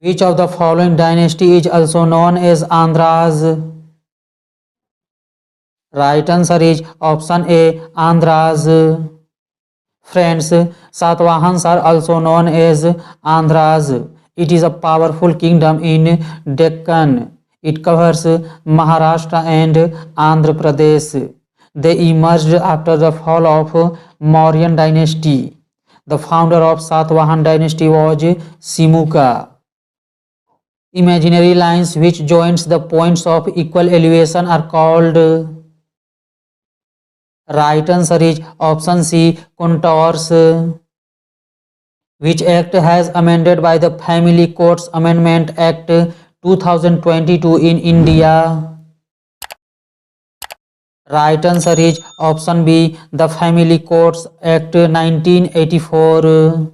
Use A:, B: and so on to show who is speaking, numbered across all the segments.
A: Which of the following dynasty is also known as Andhras? Right answer is option A, Andhras. Friends, Satvahans are also known as Andhras. It is a powerful kingdom in Deccan. It covers Maharashtra and Andhra Pradesh. They emerged after the fall of Mauryan dynasty. The founder of Satavahan dynasty was Simuka. Imaginary lines which joins the points of equal elevation are called. Right answer is option C, contours. Which act has amended by the Family Courts Amendment Act 2022 in India? Right answer is option B, the Family Courts Act 1984.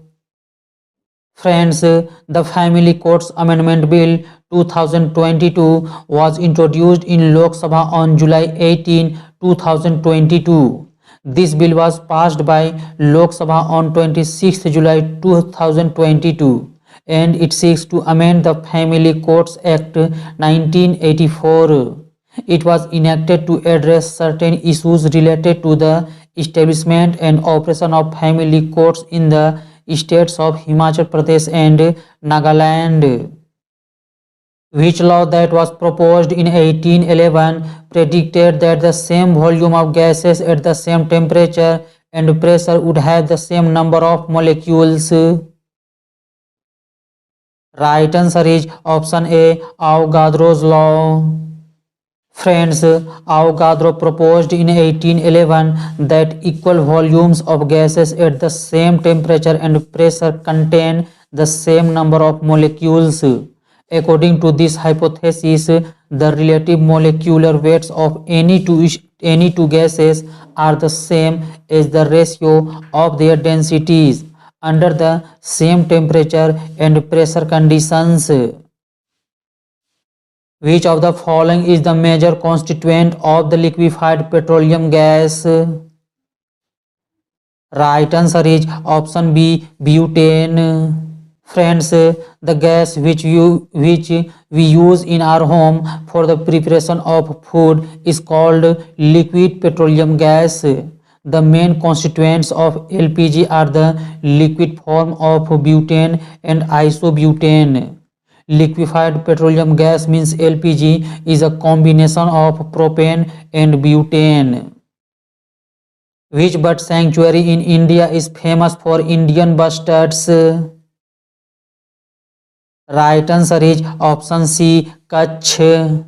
A: Friends, the Family Courts Amendment Bill 2022 was introduced in Lok Sabha on July 18, 2022. This bill was passed by Lok Sabha on 26 July 2022 and it seeks to amend the Family Courts Act 1984. It was enacted to address certain issues related to the establishment and operation of family courts in the states of Himachal Pradesh and Nagaland. Which law that was proposed in 1811 predicted that the same volume of gases at the same temperature and pressure would have the same number of molecules? Right answer is option A, Avogadro's law. Friends, Avogadro proposed in 1811 that equal volumes of gases at the same temperature and pressure contain the same number of molecules. According to this hypothesis, the relative molecular weights of any two gases are the same as the ratio of their densities under the same temperature and pressure conditions. Which of the following is the major constituent of the liquefied petroleum gas? Right answer is option B, butane. Friends, the gas which we use in our home for the preparation of food is called liquid petroleum gas. The main constituents of LPG are the liquid form of butane and isobutane. Liquefied petroleum gas means LPG is a combination of propane and butane. Which bird sanctuary in India is famous for Indian bustards? Right answer is option C, Kutch.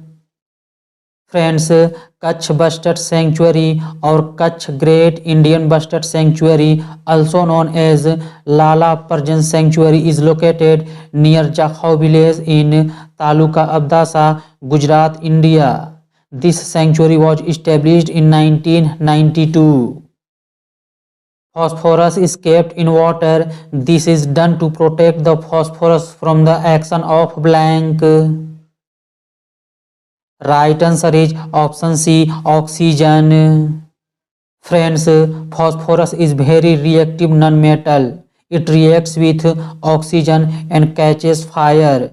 A: Friends, Kutch Bustard Sanctuary or Kutch Great Indian Bustard Sanctuary, also known as Lala Parjan Sanctuary, is located near Jakhau village in Taluka Abdasa, Gujarat, India. This sanctuary was established in 1992. Phosphorus is kept in water. This is done to protect the phosphorus from the action of blank. Right answer is option C, oxygen. Friends, phosphorus is very reactive non-metal. It reacts with oxygen and catches fire.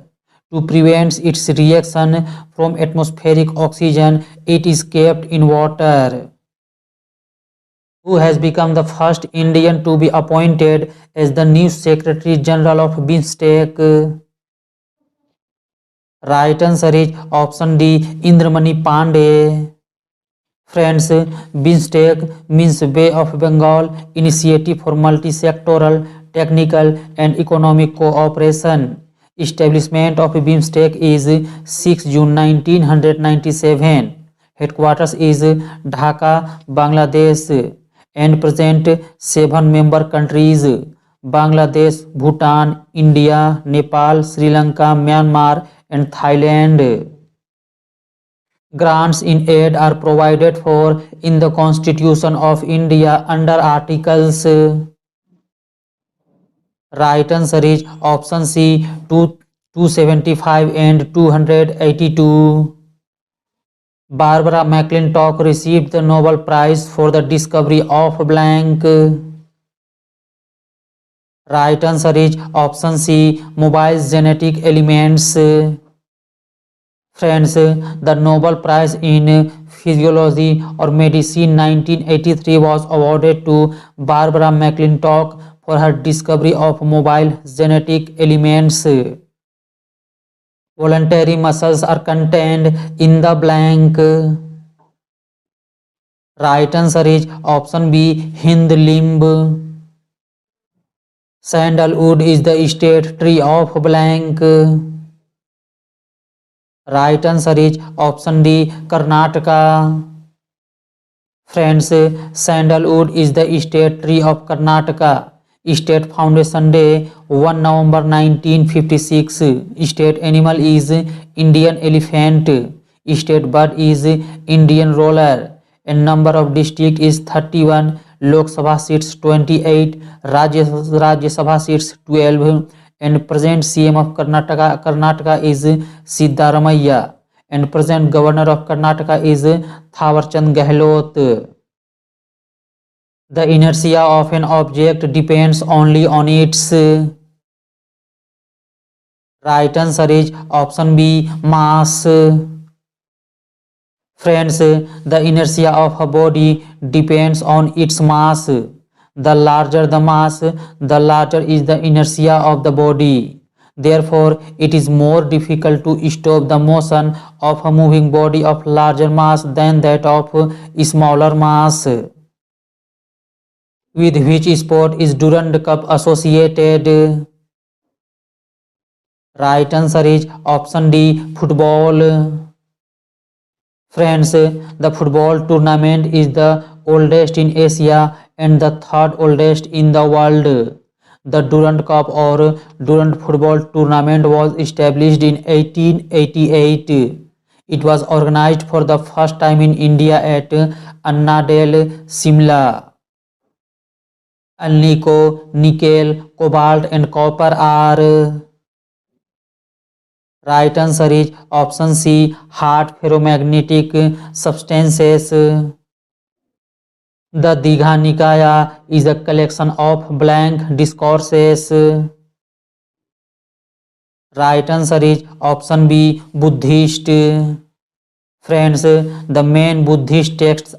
A: To prevent its reaction from atmospheric oxygen, it is kept in water. Who has become the first Indian to be appointed as the new Secretary General of BIMSTEC? Right answer is option D, Indramani Pandey. Friends, BIMSTEC means Bay of Bengal Initiative for Multi-Sectoral, Technical and Economic Cooperation. Establishment of BIMSTEC is 6 June 1997. Headquarters is Dhaka, Bangladesh and present 7 member countries: Bangladesh, Bhutan, India, Nepal, Sri Lanka, Myanmar and Thailand. Grants in aid are provided for in the Constitution of India under Articles. Right answer is option C, 275 and 282. Barbara McClintock received the Nobel Prize for the discovery of blank. Right answer is option C, mobile genetic elements. Friends, the Nobel Prize in Physiology or Medicine 1983 was awarded to Barbara McClintock for her discovery of mobile genetic elements. Voluntary muscles are contained in the blank. Right answer is option B, hind limb. Sandalwood is the state tree of blank. Right answer is option D, Karnataka. Friends, sandalwood is the state tree of Karnataka. State Foundation Day 1 November 1956. State animal is Indian elephant. State bird is Indian roller. And number of district is 31. Lok Sabha seats 28. Rajya Sabha seats 12. And present CM of Karnataka is Siddaramaiah. And present governor of Karnataka is Thawarchand Gehlot. The inertia of an object depends only on its. Right answer is option B, mass. Friends, the inertia of a body depends on its mass. The larger the mass, the larger is the inertia of the body. Therefore, it is more difficult to stop the motion of a moving body of larger mass than that of smaller mass. With which sport is Durand Cup associated? Right answer is option D, football. Friends, the football tournament is the oldest in Asia and the third oldest in the world. The Durand Cup or Durand Football Tournament was established in 1888. It was organized for the first time in India at Annadale, Simla. Alnico, nickel, cobalt and copper are. Right answer is option C, hard ferromagnetic substances. The Digha Nikaya is a collection of blank discourses. Right answer is option B, Buddhist. Friends, the main Buddhist texts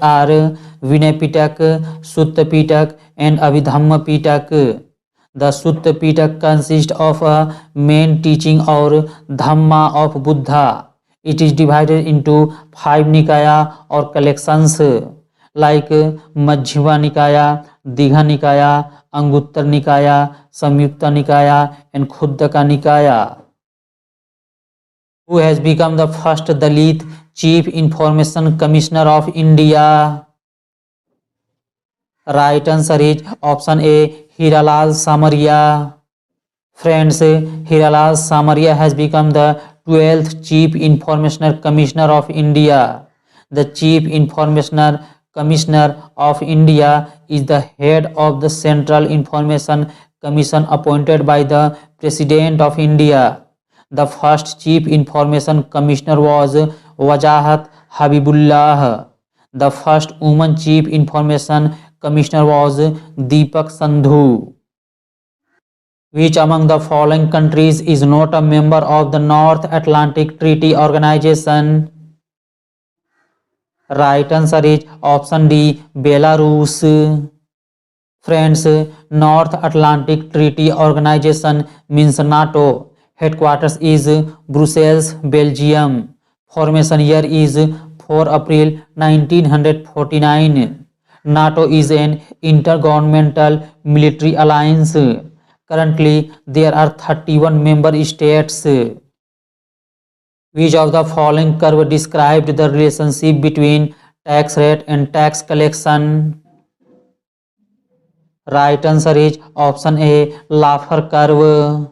A: are Vinay Pitaka, Sutta Pitaka and Abhidhamma Pitaka. The Sutta Pitaka consists of a main teaching or Dhamma of Buddha. It is divided into 5 Nikaya or collections like Majjhima Nikaya, Digha Nikaya, Anguttar Nikaya, Samyukta Nikaya and Khuddaka Nikaya. Who has become the first Dalit Chief Information Commissioner of India? Right answer is option A, Hiralal Samaria. Friends, Hiralal Samaria has become the 12th Chief Information Commissioner of India. The Chief Information Commissioner of India is the head of the Central Information Commission appointed by the President of India. The first Chief Information Commissioner was Wajahat Habibullah. The first woman Chief Information Commissioner was Deepak Sandhu. Which among the following countries is not a member of the North Atlantic Treaty Organization? Right answer is option D, Belarus. Friends, North Atlantic Treaty Organization means NATO. Headquarters is Brussels, Belgium. Formation year is 4 April 1949. NATO is an intergovernmental military alliance. Currently, there are 31 member states. Which of the following curve described the relationship between tax rate and tax collection? Right answer is option A, Laffer curve.